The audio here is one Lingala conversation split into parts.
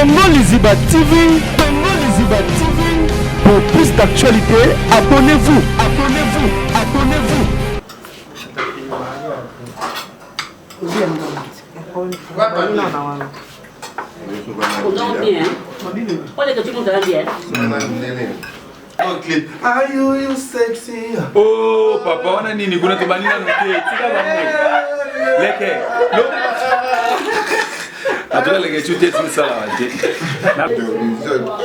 Congo Liziba TV, Congo Liziba TV. Pour plus d'actualités, abonnez-vous, abonnez-vous, abonnez-vous. Are you sexy? Oh papa, on a nini kuna tubanina nuke. Tika bango. Leke. Adola leke chuté sin sala wanje.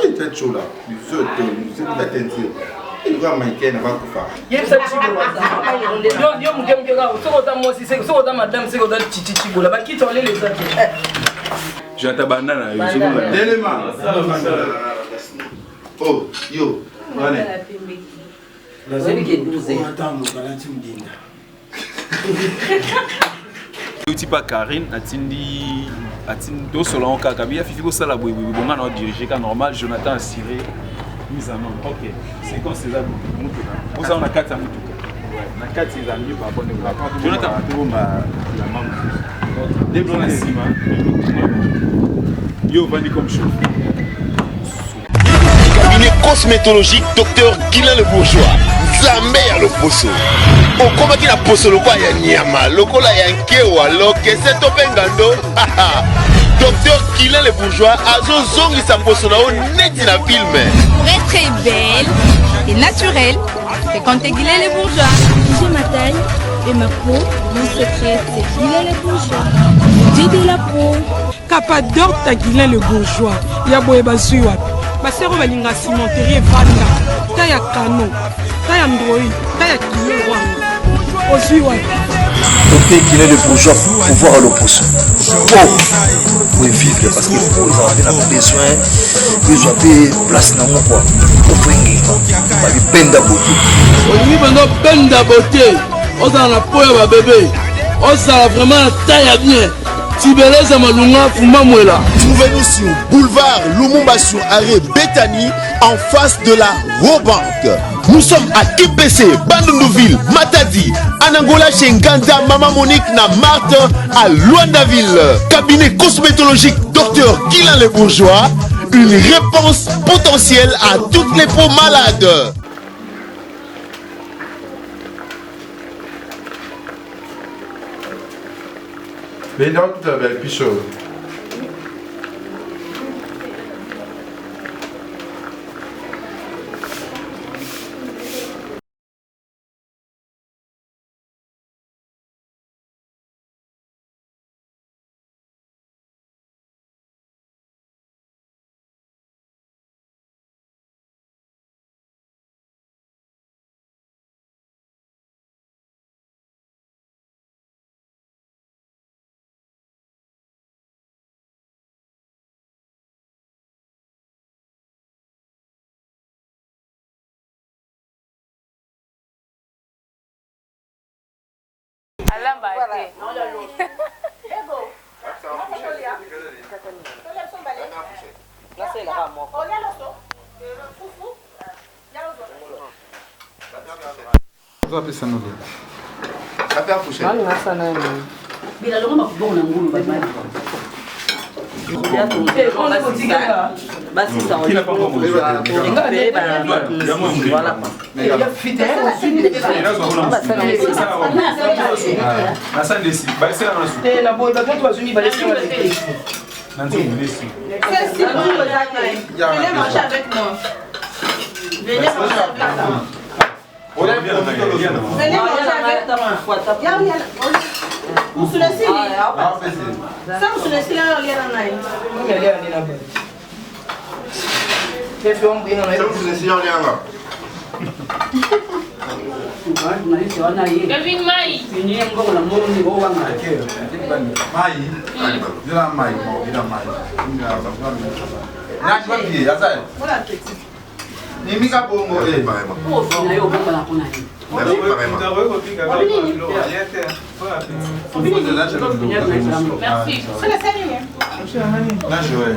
Il était chaud là. Il se la tête. Il va manquer na bakufa. Yem sa chigo. Yo mugem ga so ota mo si se so ota madame se ota chichi bola ba kito le les autres. Janta banana yo. L'élément. Oh, yo. Allez. Pas Karine, atindi do selon Kakabia, Fifi ko sala boy boy bonga na diriger ka normal, Jonathan a ciré mise en ordre. OK. C'est quand c'est ça mutuka. Pour ça on a 4 mutuka. Ouais, na 4 c'est amis par rapport à Jonathan tout ba la maman. Déblo na sima. Yo vandi comme chaud. Cabinet cosmétologique Dr Guilain le Bourgeois. Zambé à l'opposo. Au combat qui n'a pas le quoi ya nyama, le cola ya nkewa, lo que c'est topengando. Dr Guilain le Bourgeois a zongi sa poso na net na film. Pour être très belle et naturelle, c'est quand t'es Guilain le Bourgeois. J'ai ma taille et ma peau, mon secret c'est Guilain le Bourgeois. J'ai de la peau. Capador ta Guilain le Bourgeois. Ya boye basuwa. Basero balinga cimenterie vanda. Ta ya kano. Ta ya ndroi. Ta ya kilo wanga. Osuwa. Dr Guilain le Bourgeois pour voir l'opposé. Pour vivre parce que pour ils ont besoin de place dans mon quoi. Pour finir. Pas de peine d'aboter. On y va dans peine d'aboter. On a la peau à bébé. On a vraiment la taille bien. Trouvez-nous sur boulevard Lumumba sur arrêt Bethany en face de la Robank. Nous sommes à IPC, Bandundouville, Matadi, Anangola chez Nganda, Mama Monique, na Marthe, à Luandaville. Cabinet cosmétologique Dr Guilain le Bourgeois. Une réponse potentielle à toutes les peaux malades. Mais donc, tu avais plus chaud.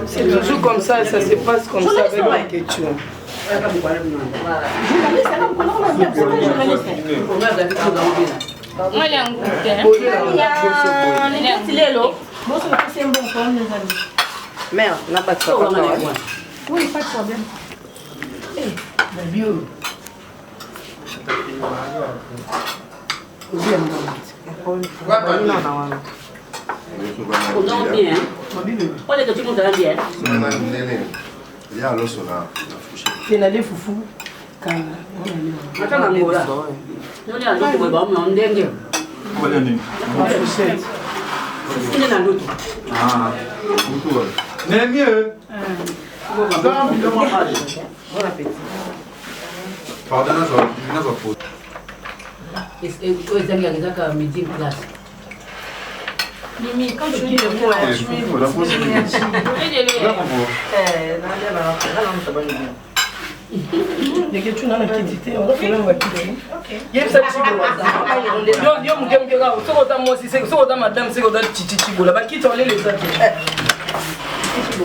C'est toujours comme ça se passe comme ça avec la question. Merde, n'a pas de problème. Oui, pas de problème. Eh, vieux. Mimi, quand tu dis le mot, tu mets les questions dans la quantité, on va faire un waki. Il y a ça qui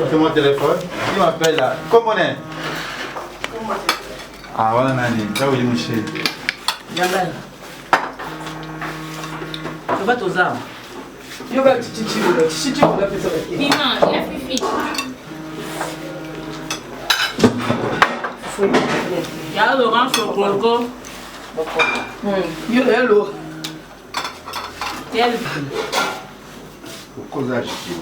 c'est mon téléphone. Il m'appelle là. Comment on est? Ah, voilà, Nani. Là où il est mouché. Yanga. Tu vas aux armes. Yoga chichi, chichi, on a fait ça. Piment, la fifi. Il y a l'orange sur le corps. Il y a l'eau. Pourquoi ça chichi?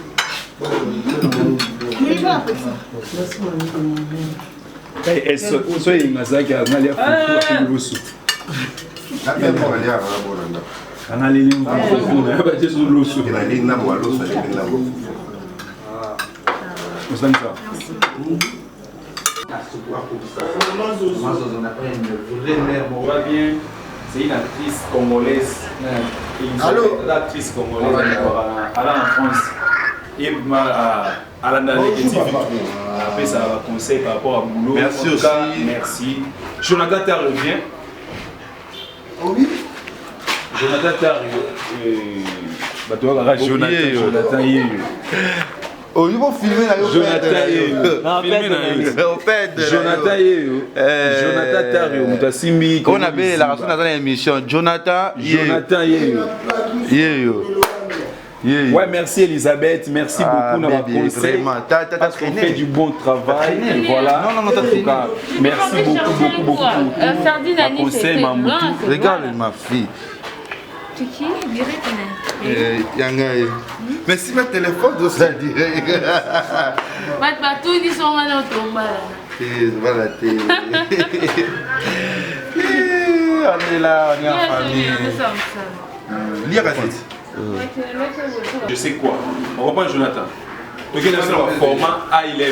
soki ngazaki angalia fufu liboso angaleli mfuna bateso loso osanisa on va bien. C'est une actrice congolaise. Allô? L'actrice congolaise elle est en France. Et à la après ça va conseil par rapport à boulot. Merci aussi. Merci. Jonathan Tar revient. Oui. Jonathan Tar Jonathan Oh, ils vont filmer là. Jonathan Tario, Moutasimbi. On avait la raison dans l'émission. Jonathan Ouais, merci Elisabeth, merci beaucoup d'avoir conseillé. Parce qu'on fait du bon travail. Et voilà. Non, t'as fini. Merci beaucoup. Sardine Annie, c'est blanc. Regarde ma fille. C'est qui? Yanga. Mais si ma téléphone doit ça direct. Tout ils sont mal au tomba. Voilà, on est là, on est en famille. Lire la suite. Je sais quoi. On comprend Jonathan. Donc il y a un format A11.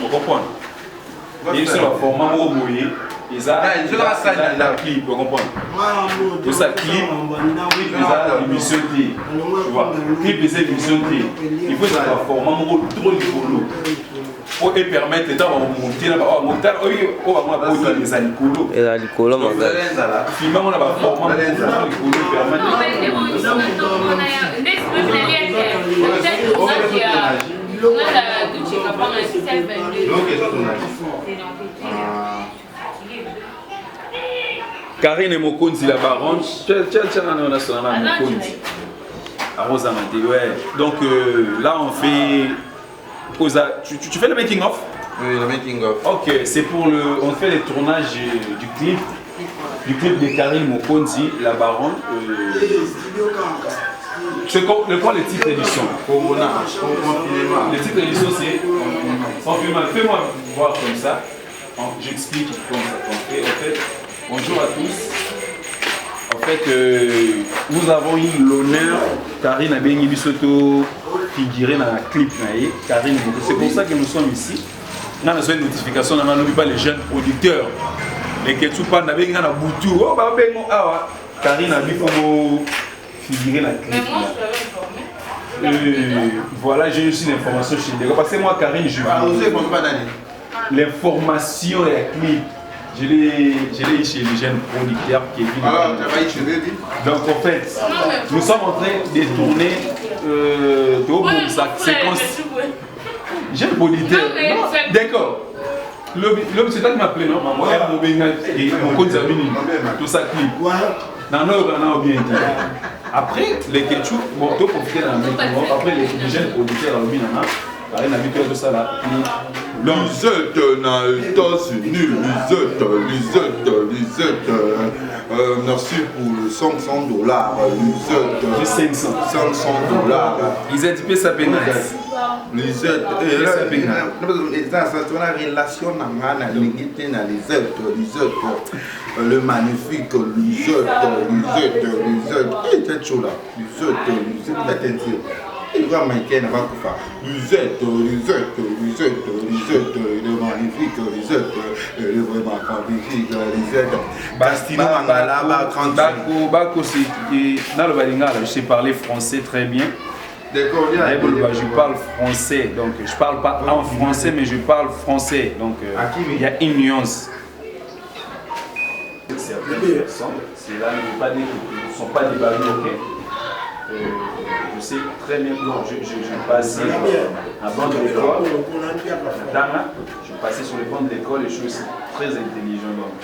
On comprend. Il y a un format Moboye. Ils ont la clip, on comprend. Pour ça, clip, ils ont l'émission T. Tu vois, clip, ils ont l'émission T. Il faut un format trop rigolo. Pour permettre les gens de monter là-bas. On va monter les alicolo. Et l'alicolo, mon gars. Finalement, on a un format rigolo Karine Mokonzi la baronne, donc là on fait, tu fais le making of? Oui, le making of. Ok, c'est pour on fait le tournage du clip de Karine Mokonzi la baronne. C'est quoi le titre d'édition? Le titre d'édition c'est confinement. Fais-moi voir comme ça. J'explique comment ça fait. En fait, bonjour à tous. En fait, nous avons eu l'honneur, Karine a bien Bisoto figuré dans la clip. Karine, c'est pour ça que nous sommes ici. Nous avons une notification, nous n'avons pas les jeunes producteurs. Les Ketsupan, nous avons un boutou. Oh, bah, Karine a bien figuré dans la clip. Voilà, j'ai reçu l'information chez Dego. Parce que moi, Karine, je veux l'information et la clip. Je l'ai eu chez les jeunes producteurs qui viennent. Alors, tu as chez eux, donc, en fait, nous sommes en train de tourner sa séquence. Jeune producteur. D'accord. C'est toi qui m'as appelé, non? Moi, mon compte Zabini. Tout ça clip. Non, bien dit. Après, les ketchup, bon, tu profiter dans le mec. Après, les jeunes producteurs dans le minana. On a vu tout ça là. Lisette na États-Unis, Lisette, merci pour le 500 $. Lisette. 500 $. Lisette, paie sa peine. Lisette, c'est une relation na Lisette, le magnifique Lisette. Il était chaud là, Lisette, la tête. Il va manquer, n'a pas que faire. Lisette, il est magnifique, Lisette, il est vraiment magnifique, Lisette. Bastino Mangala, Bako, c'est dans le Balinga, je sais parler français très bien. Je parle français, donc je parle pas en français, mais je parle français. Donc il y a une nuance. C'est là, ne veut pas dire qu'ils ne sont pas des Balinga. Je sais très bien que je passais à banc de l'école. Je passais sur les bancs de l'école et je suis aussi très intelligent. Donc,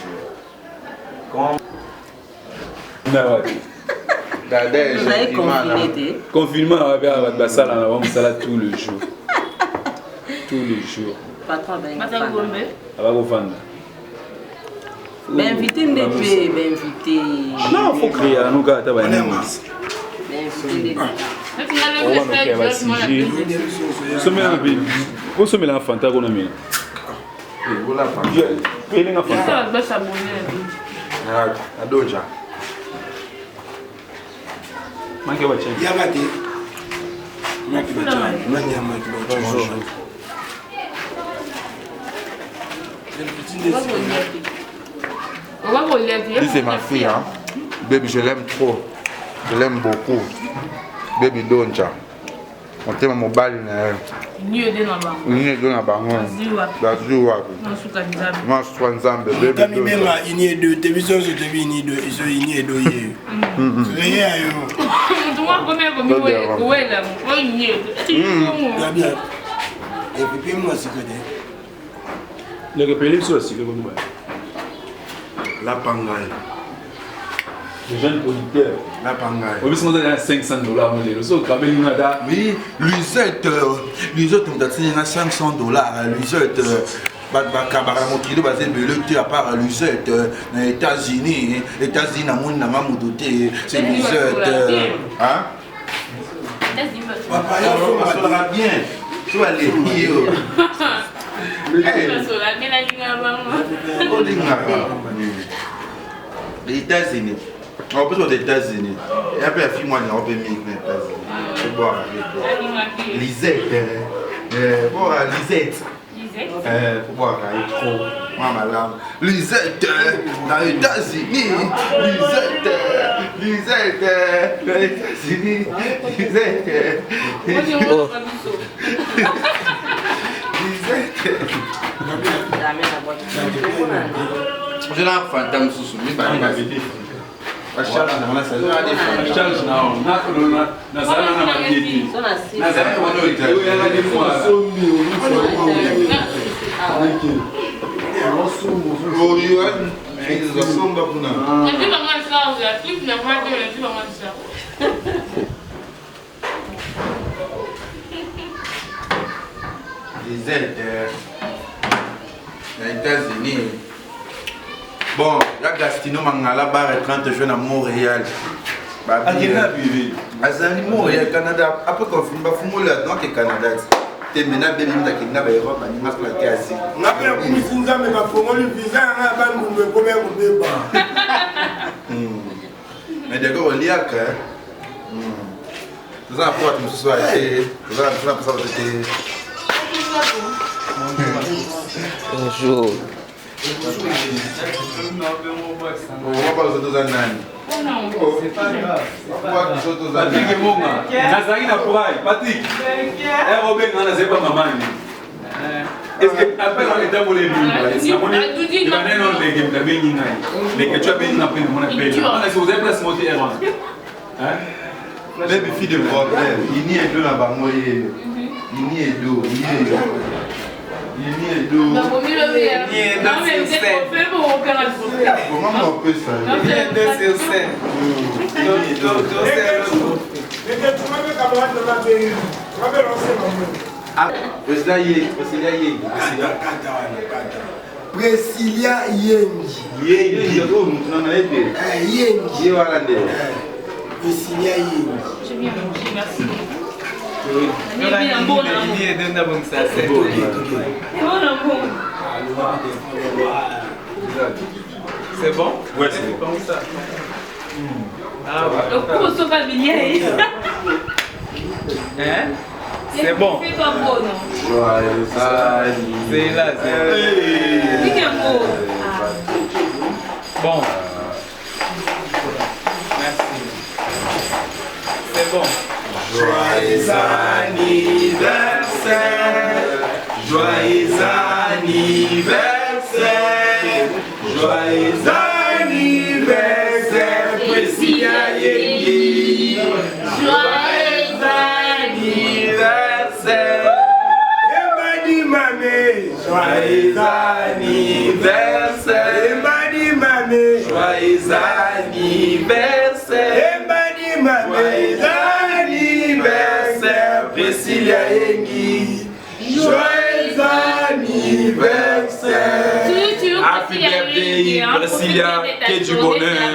quand. Vous avez confiné. Confinement, on va faire la tout le jour. Tous les jours. Patron, ben invité, non, il faut créer. Nous, gars, tu vas vous sommes là en Fanta qu'on a mis. C'est ma fille, hein. Baby, je l'aime trop. Je l'aime beaucoup. Baby Donja. On t'aime mon bal. Ni de na bango. Bazuwa. Moi, je suis Nzambe. Baby Donja. Il y a deux télévisions, je te dis, il y a deux. Il y a deux. Rien. Et puis, moi, c'est que le repéré sur la cigarette. la pangaille. Les jeunes producteurs. La pangaille. Oui, on a 500 $. Oui, Lisette, on a 500 $. Lisette, Bakabaramokido, à part Lisette, aux États-Unis, c'est Lisette. Hein? Papa, ça sera bien. Tu vas les lier. Les États-Unis. On peut aux États-Unis. Et après, la fille, moi, on peut venir aux États-Unis. Lisette. Lisette. Pour boire trop. Maman là. Lisette. Dans les États-Unis. Lisette. Lisette. Dans les États-Unis. Lisette. Je l'ai un fantôme sous lui. Charles, les États-Unis. Bon, la Gastino Mangala bar est 30 jeunes à Montréal. Azali Montréal, Canada. Après qu'on filme, il y a donc au Canada. Tu es maintenant bien dans l'Europe, tu as la Cassie. On a fait un coup de visa, mais il faut le visa, on a fait un coup de combien de débat. Mais d'accord, on y a que. Tout ça, pour que ce soit été. Tout ça, pour ça, c'était. Bonjour. On va pas aux autres années. C'est pas grave. Patrick et Monga. Nazari na Pouraï. Patrick. Robin, on a pas maman. Est-ce que après on est dans les villes, il va non les games de Benin. Les que tu as Benin après mon appel. On a si vous avez place monter Erwan. Hein? Même fille de problème, il n'y a deux là-bas, moi il n'y a deux, il n'y a deux. Il n'y a deux. Non, mais c'est fait pour opérer le problème. Comment on peut ça? Il y a deux sur scène. Mais tu m'as fait camarade de la télé. Tu m'as fait lancer ma main. Priscilla Yengi. Priscilla Yengi. Yengi. Priscilla Yengi. J'ai bien mangé, merci. C'est bon? Ouais, c'est bon. Comme ça. Ah ouais. Le cours sont familiers. Hein? C'est bon. Fais-toi beau, non? C'est là, c'est là. Dis un mot. Bon. Merci. C'est bon. Joyeux anniversaire, joyeux anniversaire, joyeux anniversaire, Priscilla Yengi. Joyeux anniversaire, Emadi Mame. Joyeux anniversaire, Emadi Mame. Joyeux anniversaire, Emadi Mame. Anniversaire, Priscilla Yengi. Joyeux anniversaire. Happy birthday, Priscilla. Que du bonheur.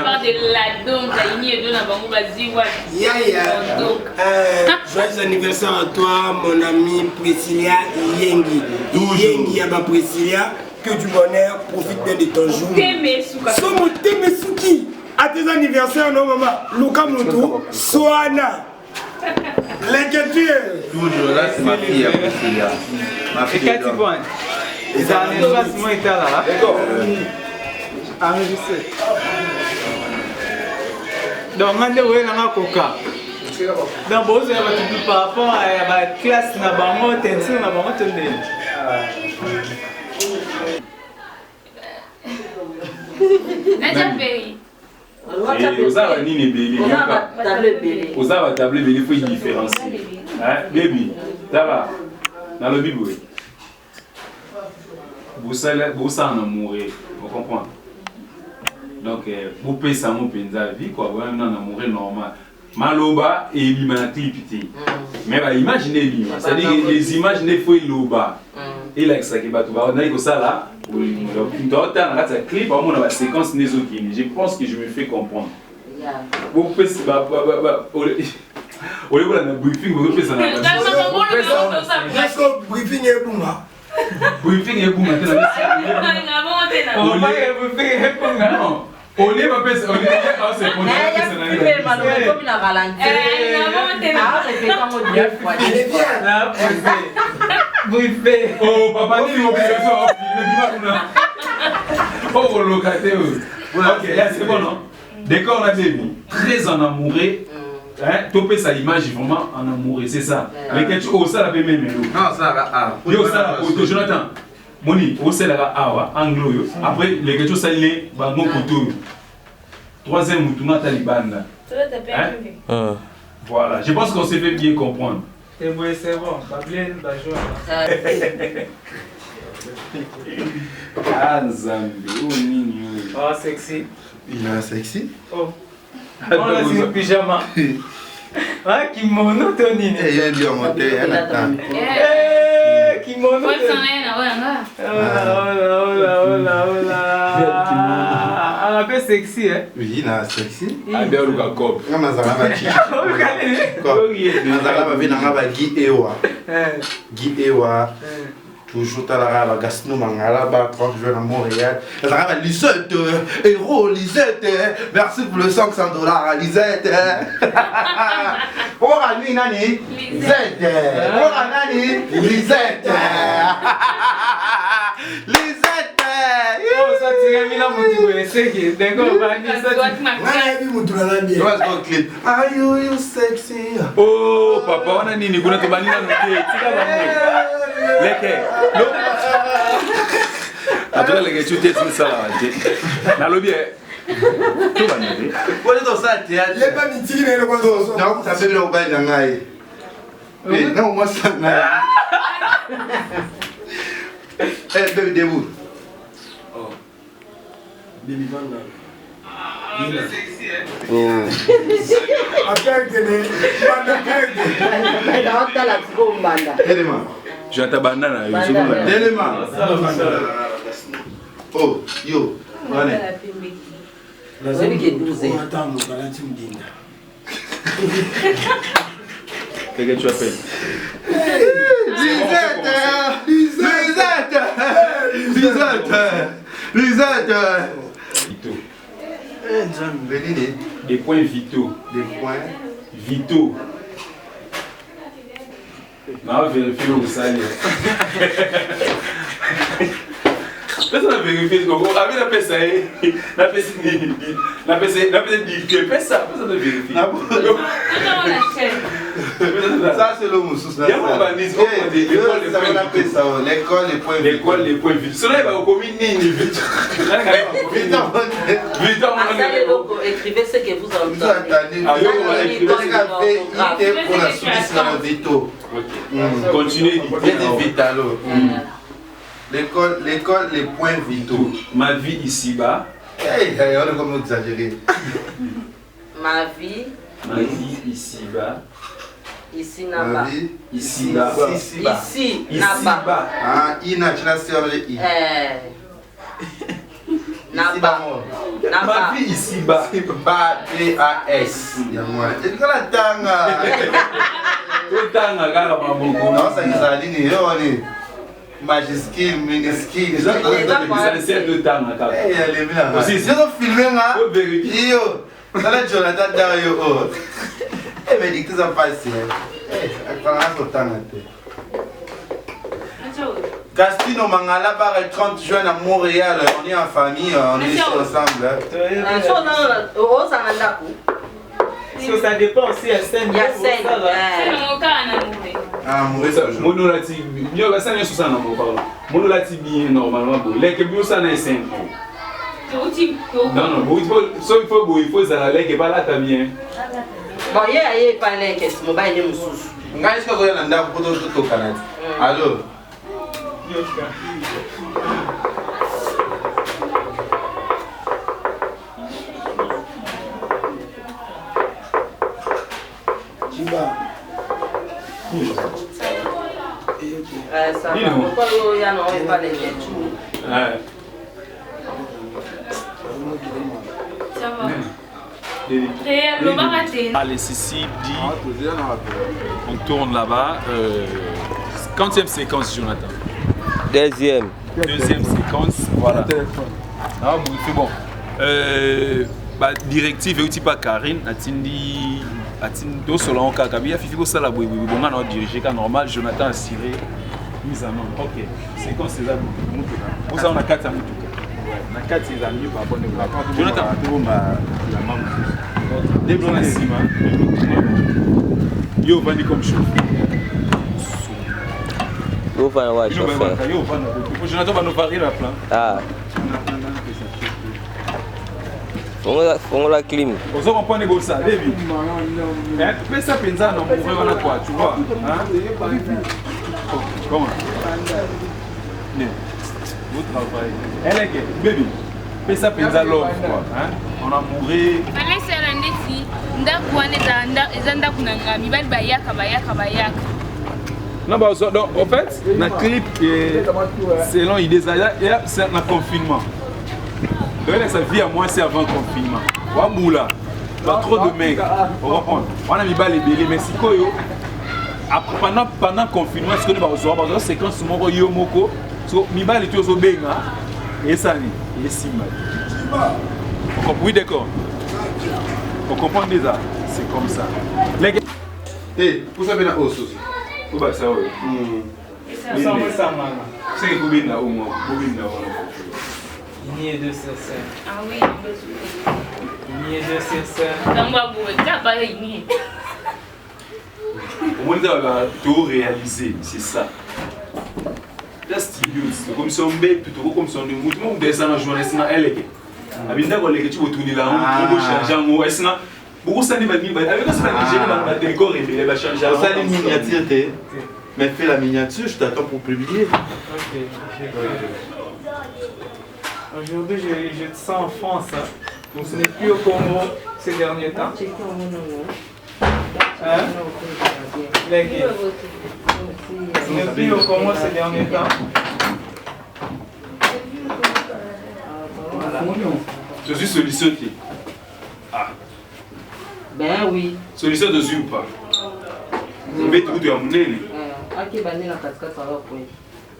Joyeux anniversaire à toi, mon ami Priscilla Yengi. Yengi Yaba Priscilla. Que du bonheur, profite bien de ton jour. Somo Temesuki. À tes anniversaires, non, maman. Luka Moutou, Soana. L'inquiétude. Toujours là, c'est ma fille, Priscilla. Ma fille. Et quand tu vois, les anniversaires étaient là. D'accord. Enregistré. Donc, maintenant, vous avez un coca. Donc, vous avez par rapport à la classe, na bango, tension, na bango, tension. Nadia Berry. Oza nini belé. Oza va table belé, il faut une différence. Hein, baby, ça va. Dans le bible. Vous en mourir, vous comprenez? Donc, vous payez ça mon penza vie quoi, vous en mourir normal. Maloba et l'humanité. Mais bah, imaginez l'image, c'est-à-dire les images ne font loba. Et là, ça qui va tout on a dit que ça là, clip, on a la séquence Nezokini. Je pense que je me fais comprendre. Vous pouvez au lieu de briefing, vous pouvez ça. Briefing est bon. Briefing est bon maintenant. On est pas pensé, on est c'est pour oh papa dit oh locataire. Ok, là c'est bon non. D'accord la baby, très en amoureux. Hein, topé sa image vraiment en amoureux, c'est ça. Mais que tu oh ça la même non, ça la yo ça auto Jonathan. Moni, au c'est la awa anglo yo. Après les questions ça les bango koto. Troisième moutouna taliban là. Voilà, je pense qu'on s'est fait bien comprendre. C'est bon, pas bien la joie. Ah Zambi, oh mignon. Oh sexy. Il a sexy. Oh. On a un pyjama. Ah kimono Tony. Eh il y a dit on monte, elle attend. Kimono. Ouais, ça rien à Oh là. Un peu sexy hein. Oui, il a sexy. Ah bien le cop. Comme ça va qui. Nazala va venir ngaba Guy Ewa. Guy Ewa. Toujours à la Gaston Mangala, quand je vais à Montréal. Nazala va Lisette, héros Lisette. Merci pour le $500 à Lisette. Oh Rani Nani. Lisette. Oh Rani. Lisette. Lisette. Oh ça tire mis la moto c'est que d'accord va dire ça. Are you sexy? Oh papa on a nini kuna tubanina noté tika bango. Leke. Atula leke tu tête ça là. Na lobby. Tout va noter. Pour les ça théâtre. Les pas mitigi ne le quoi non, ça fait le bail ngai. Eh non moi ça ngai. Eh bébé debout. Je ta banane. L'élément. Oh, yo. Allez. Qu'est-ce que tu appelles? Lisette. Des points vitaux. Des points vitaux. On va vérifier où ça est. Personne n'a vérifié. On avait la paix, ça y est. La paix, ça. Personne n'a vérifié. Ça, c'est le moussous. Il y a un urbanisme. L'école, les points vitaux. L'école, les points vitaux. Cela, il va au commis Nini. Écrivez ce que vous entendez. Pour la soumission dans le veto. Continuez. L'école, les points vitaux. Ma vie ici-bas. Hey, on est comme exagéré. Ma vie ici-bas. Ici là-bas. Ici là-bas. Ici là-bas. Ah, Ina, tu n'as servi I. Là-bas. Ma vie ici-bas. B-A-S. Il y a moi. Et quand la tanga. Non, ça y est, ça ligne. On est majuscule, minuscule. L'essentiel de temps. Si je dois filmer, yo, ça va être Jonathan Dario. Eh, mais dis que ça passe. Castino Mangala par le 30 juin à Montréal, on est en famille, on est ensemble. Ça dépend aussi, il y a scène. Il y a scène. Ah, Monolati, il y a 5 ans, ça n'a pas. Monolati bien normalement, les que bien ça n'a 5 ans. Non, il faut ça, les que pas là, t'as bien. Bon, il y a pas les que c'est mon bail de moussous. Est-ce que vous avez un pour tout au Canada? Allô? Ça va. Pourquoi il y a pas les Ça va. Allez, Cécile dit, on tourne là-bas. Quantième séquence, Jonathan? Deuxième séquence, voilà. Ah, bon, c'est bon. Directive et outil pas Karine, Atindi, tout selon le cas, il faut que ça la bouille, bon, on a dirigé cas normal, Jonathan a ciré, mise en ordre. Ok, séquence c'est ça, pour ça on a 4 amis tout cas. On a 4 amis par rapport à Jonathan, déplacement, yo, venez comme chaud. Jonathan va nous parler la plan. Ah. Fons la clim. On se comprend ça, baby. Mais ça pensa non, on va quoi, tu vois. Comment? Vous travaillez. Elle est que, baby. Mais ça pensa l'homme quoi. On a mouru. Allez, c'est un défi. Non, bah, donc, en fait, le clip, selon l'idée, c'est un confinement. Donc, ça vit à moi, c'est avant le confinement. Waboula, pas trop de mecs. On a mis les bélés, mais si pendant le confinement, ce qu'on va voir, c'est quand ce moment yo moko, mi bal est au benga, et ça, il est si mal. Oui, d'accord. On comprend déjà, c'est comme ça. Les gars, hey, vous savez la hausse aussi. Où va ça? C'est que vous venez là au moins. Il y a 2 sur 5. Ah oui, il y a 2 sur 5. Dans ma boue, t'as pas réuni. Au moins, on va tout réaliser, c'est ça. C'est stylé, c'est comme si on bête, plutôt comme si on est tout le monde descend en journée, c'est elle est. Abinda ko leke tu retourner là, on peut changer en mot, est-ce beaucoup ça n'est pas bien, avec ça va décor et il va changer. Ça une miniature, mais fais la miniature, je t'attends pour publier. Ok. Aujourd'hui, je te sens en France. Donc ce n'est plus au Congo ces derniers temps. Et puis on commence ces derniers temps. Je suis solution qui. Ah. Ben oui. Solution de ou pas. Vous mettez tout de amener. Ok, banné la cascade, ça va pour.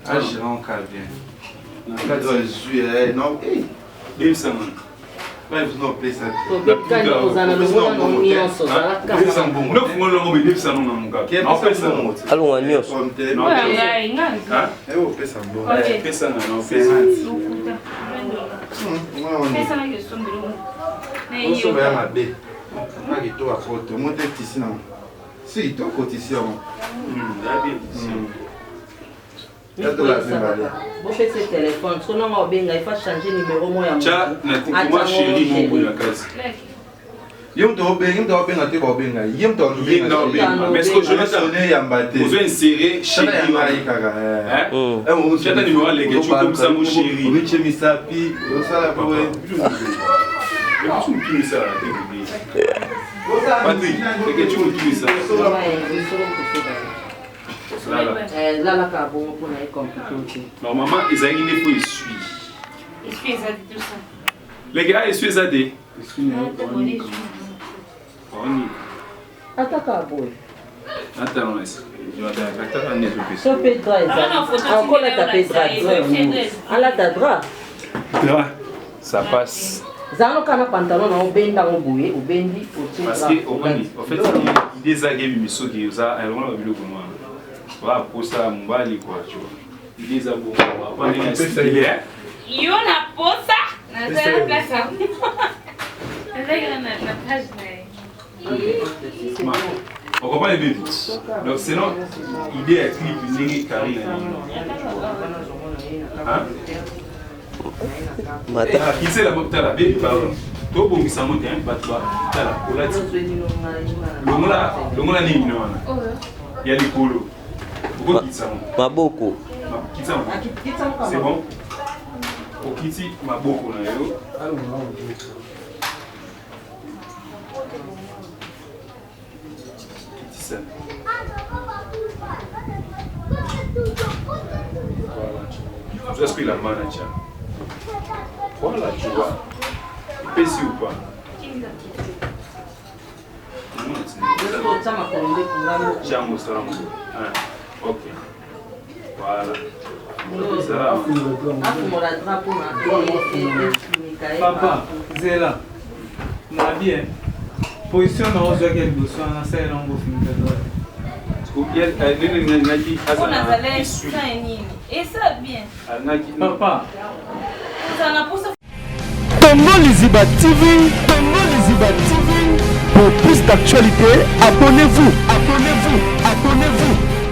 Ah, j'ai encore bien. Non, Dave Saman. Vai não precisa. Vous faites ce téléphone, parce que non, il faut changer numéro. Moi, chérie, mon la case. Mais ce que je veux insérer chérie. Tu as numéro à l'église, comme ça, mon chéri. Patrick, tu me dis ça. Normalement, ils ont une fois essuie. Essuie ça tout ça. Les gars, essuie ça des. Attends, ça passe. Zano kana pantalon na obenda ngobuye obendi parce que en fait il désagé miso qui ça elle on a vu le comment va pour ça mbali quoi tu vois il désabo pas les yo na posa na za place na page na on comprend les bébés donc sinon idée est clip une carré hein qui c'est la bota la bébé pardon to bon ça monte un batwa ta la colati le mola ni no wana il y a les colos pourquoi qui ça maboko c'est bon au kiti maboko na yo ça voilà je suis la manager. Voilà, tu vois. Pèse ou pas? Ok. Voilà. Papa, Zéla. Na bien. Position na ozo ke liboso na sa elongo finga do. Et ça bien. Papa. Congo Liziba TV, Congo Liziba TV. Pour plus d'actualités, abonnez-vous.